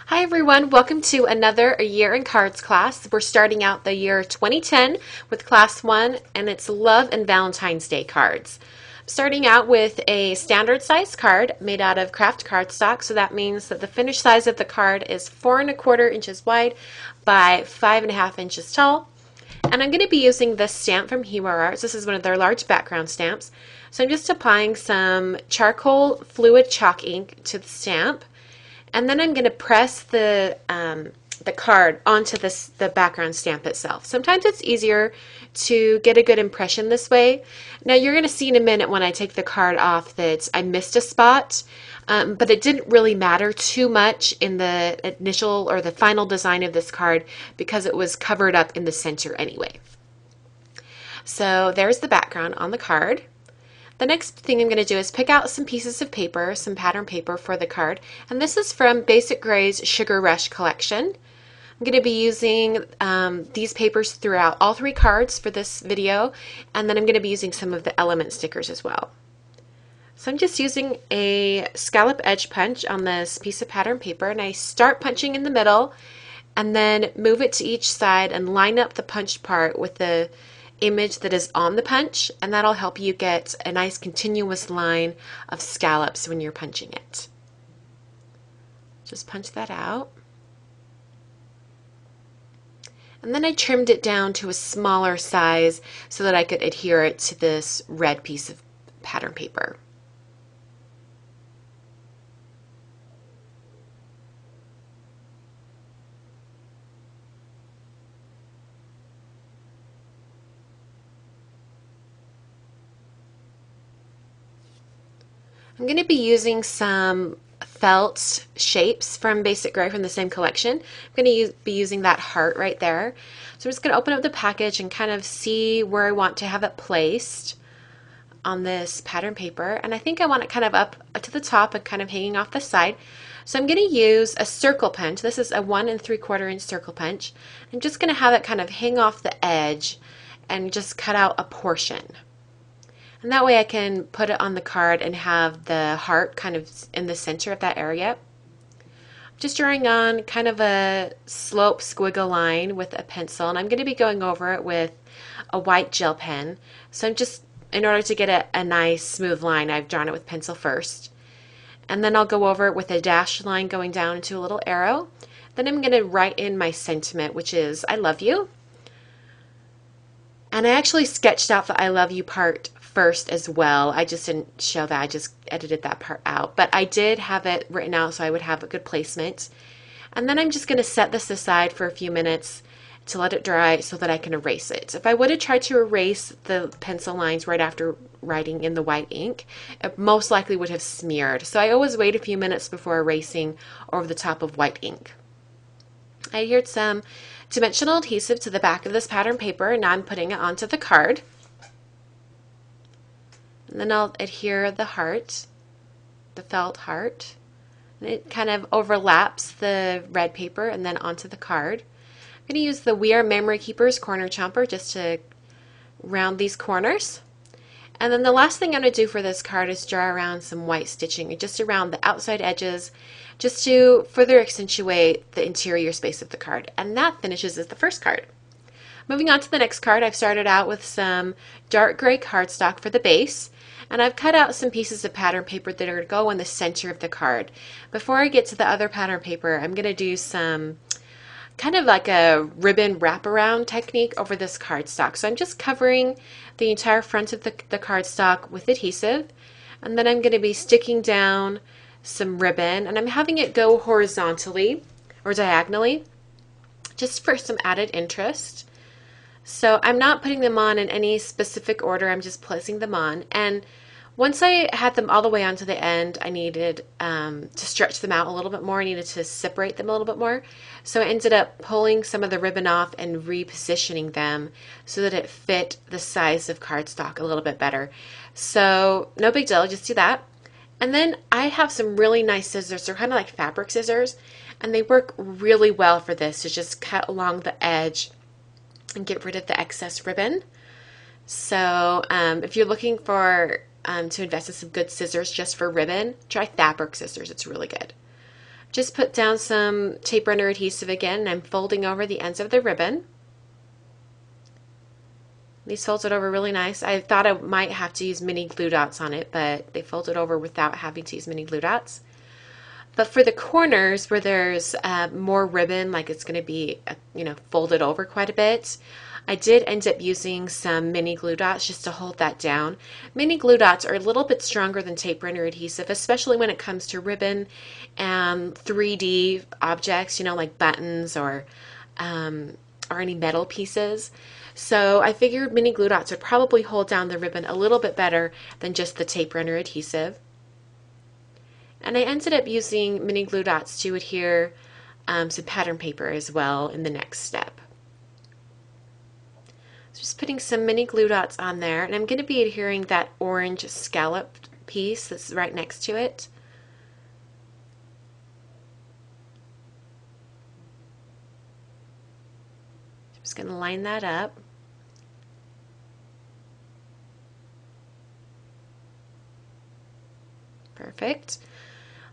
Hi everyone, welcome to another A Year in Cards class. We're starting out the year 2010 with class 1 and it's Love and Valentine's Day cards. Starting out with a standard size card made out of craft cardstock, so that means that the finished size of the card is 4¼ inches wide by 5½ inches tall. And I'm going to be using this stamp from Hero Arts. This is one of their large background stamps. So I'm just applying some charcoal fluid chalk ink to the stamp. And then I'm going to press the card onto the background stamp itself. Sometimes it's easier to get a good impression this way. Now you're going to see in a minute when I take the card off that I missed a spot, but it didn't really matter too much in the initial or the final design of this card because it was covered up in the center anyway. So there's the background on the card. The next thing I'm going to do is pick out some pieces of paper, some pattern paper for the card, and this is from Basic Gray's Sugar Rush collection. I'm going to be using these papers throughout all 3 cards for this video, and then I'm going to be using some of the element stickers as well. So I'm just using a scallop edge punch on this piece of pattern paper, and I start punching in the middle and then move it to each side and line up the punched part with the image that is on the punch, and that'll help you get a nice continuous line of scallops when you're punching it. Just punch that out. And then I trimmed it down to a smaller size so that I could adhere it to this red piece of pattern paper. I'm going to be using some felt shapes from Basic Gray from the same collection. I'm going to be using that heart right there. So I'm just going to open up the package and kind of see where I want to have it placed on this pattern paper. And I think I want it kind of up to the top and kind of hanging off the side. So I'm going to use a circle punch. This is a 1¾ inch circle punch. I'm just going to have it kind of hang off the edge and just cut out a portion. And that way I can put it on the card and have the heart kind of in the center of that area. Just drawing on kind of a slope squiggle line with a pencil, and I'm going to be going over it with a white gel pen. So I'm just, in order to get a nice smooth line, I've drawn it with pencil first. And then I'll go over it with a dashed line going down into a little arrow. Then I'm going to write in my sentiment, which is, I love you. And I actually sketched out the I love you part first as well. I just didn't show that. I just edited that part out. But I did have it written out so I would have a good placement. And then I'm just going to set this aside for a few minutes to let it dry so that I can erase it. If I would have tried to erase the pencil lines right after writing in the white ink, it most likely would have smeared. So I always wait a few minutes before erasing over the top of white ink. I adhered some dimensional adhesive to the back of this pattern paper, and now I'm putting it onto the card. And then I'll adhere the heart, the felt heart, and it kind of overlaps the red paper and then onto the card. I'm going to use the We Are Memory Keepers corner chomper just to round these corners. And then the last thing I'm going to do for this card is draw around some white stitching just around the outside edges, just to further accentuate the interior space of the card. And that finishes as the first card. Moving on to the next card, I've started out with some dark gray cardstock for the base, and I've cut out some pieces of pattern paper that are going to go in the center of the card. Before I get to the other pattern paper, I'm going to do some kind of like a ribbon wraparound technique over this cardstock. So I'm just covering the entire front of the cardstock with adhesive, and then I'm going to be sticking down some ribbon, and I'm having it go horizontally or diagonally just for some added interest. So I'm not putting them on in any specific order, I'm just placing them on. And once I had them all the way onto the end, I needed to stretch them out a little bit more. I needed to separate them a little bit more. So I ended up pulling some of the ribbon off and repositioning them so that it fit the size of cardstock a little bit better. So no big deal, just do that. And then I have some really nice scissors. They're kind of like fabric scissors, and they work really well for this to just cut along the edge and get rid of the excess ribbon. So if you're looking for to invest in some good scissors just for ribbon, try fabric scissors. It's really good. Just put down some tape runner adhesive again, and I'm folding over the ends of the ribbon. These folded over really nice. I thought I might have to use mini glue dots on it, but they folded over without having to use mini glue dots. But for the corners where there's more ribbon, like it's going to be, folded over quite a bit, I did end up using some mini glue dots just to hold that down. Mini glue dots are a little bit stronger than tape runner adhesive, especially when it comes to ribbon and 3D objects, like buttons or any metal pieces. So I figured mini glue dots would probably hold down the ribbon a little bit better than just the tape runner adhesive. And I ended up using mini glue dots to adhere some pattern paper as well in the next step. So just putting some mini glue dots on there, and I'm going to be adhering that orange scalloped piece that's right next to it. Just going to line that up. Perfect.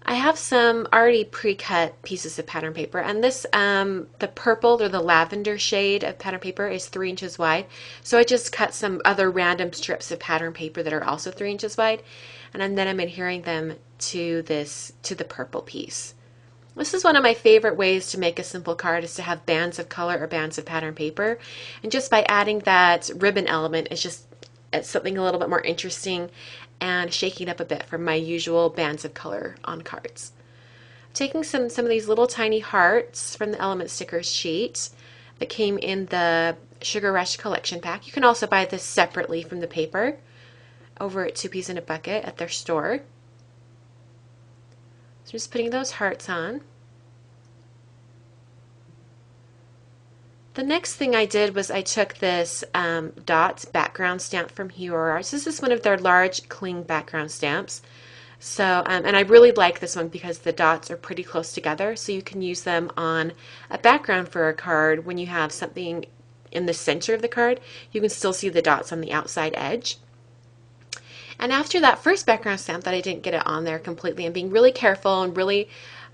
I have some already pre-cut pieces of pattern paper, and this, the purple or the lavender shade of pattern paper is 3 inches wide. So I just cut some other random strips of pattern paper that are also 3 inches wide, and then I'm adhering them to the purple piece. This is one of my favorite ways to make a simple card, is to have bands of color or bands of pattern paper, and just by adding that ribbon element, it's something a little bit more interesting and shaking up a bit from my usual bands of color on cards. Taking some of these little tiny hearts from the Element Stickers sheet that came in the Sugar Rush collection pack. You can also buy this separately from the paper over at 2 Peas in a Bucket at their store. So just putting those hearts on. The next thing I did was I took this Dots background stamp from Hero Arts. This is one of their large cling background stamps. So, and I really like this one because the dots are pretty close together, so you can use them on a background for a card. When you have something in the center of the card, you can still see the dots on the outside edge. And after that first background stamp that I didn't get it on there completely, I'm being really careful and really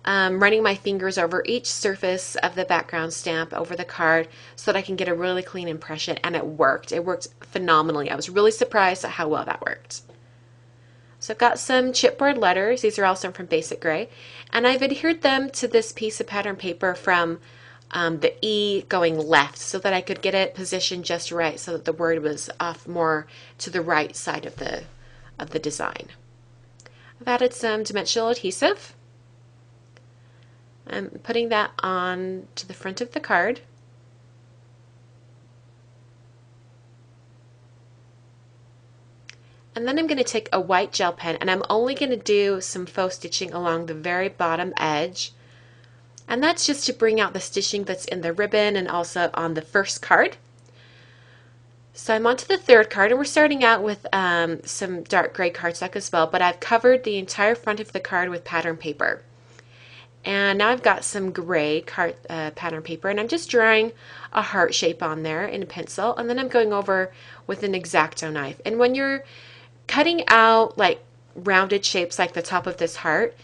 running my fingers over each surface of the background stamp over the card so that I can get a really clean impression, and it worked. It worked phenomenally. I was really surprised at how well that worked. So I've got some chipboard letters. These are also from Basic Gray, and I've adhered them to this piece of pattern paper from the E going left so that I could get it positioned just right so that the word was off more to the right side of the design. I've added some dimensional adhesive. I'm putting that on to the front of the card. And then I'm going to take a white gel pen, and I'm only going to do some faux stitching along the very bottom edge. And that's just to bring out the stitching that's in the ribbon and also on the first card. So I'm on to the third card, and we're starting out with some dark gray cardstock as well, but I've covered the entire front of the card with pattern paper. And now I've got some gray pattern paper, and I'm just drawing a heart shape on there in a pencil, and then I'm going over with an X-Acto knife. And when you're cutting out like rounded shapes like the top of this heart,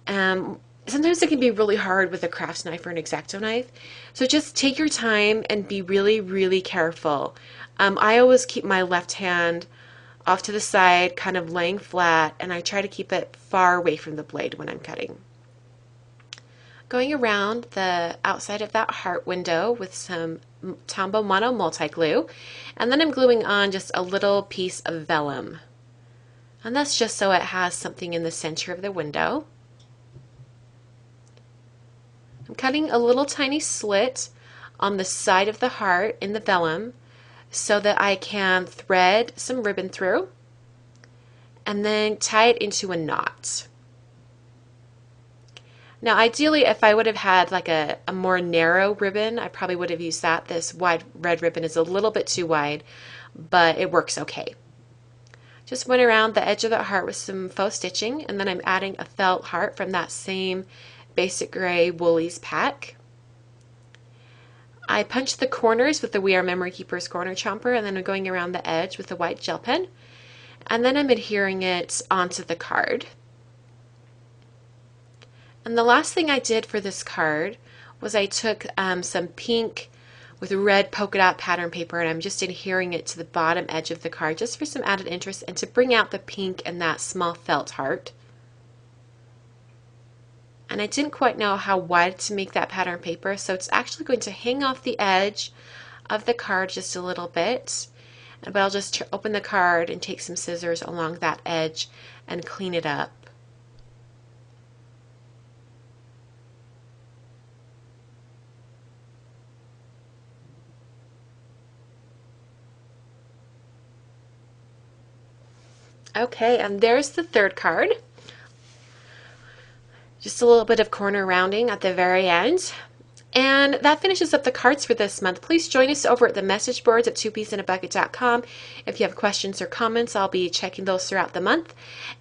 sometimes it can be really hard with a crafts knife or an X-Acto knife. So just take your time and be really, really careful. I always keep my left hand off to the side, kind of laying flat, and I try to keep it far away from the blade when I'm cutting. Going around the outside of that heart window with some Tombow Mono multi-glue, and then I'm gluing on just a little piece of vellum. And that's just so it has something in the center of the window. I'm cutting a little tiny slit on the side of the heart in the vellum so that I can thread some ribbon through and then tie it into a knot. Now ideally, if I would have had like a more narrow ribbon, I probably would have used that. This wide red ribbon is a little bit too wide, but it works okay. Just went around the edge of the heart with some faux stitching, and then I'm adding a felt heart from that same Basic Gray Woolies pack. I punched the corners with the We Are Memory Keepers corner chomper, and then I'm going around the edge with a white gel pen, and then I'm adhering it onto the card. And the last thing I did for this card was I took some pink with red polka dot pattern paper, and I'm just adhering it to the bottom edge of the card just for some added interest and to bring out the pink and that small felt heart. And I didn't quite know how wide to make that pattern paper, so it's actually going to hang off the edge of the card just a little bit. But I'll just open the card and take some scissors along that edge and clean it up. Okay, and there's the third card. Just a little bit of corner rounding at the very end. And that finishes up the cards for this month. Please join us over at the message boards at twopeasinabucket.com. If you have questions or comments, I'll be checking those throughout the month.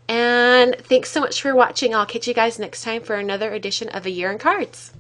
And thanks so much for watching. I'll catch you guys next time for another edition of A Year in Cards.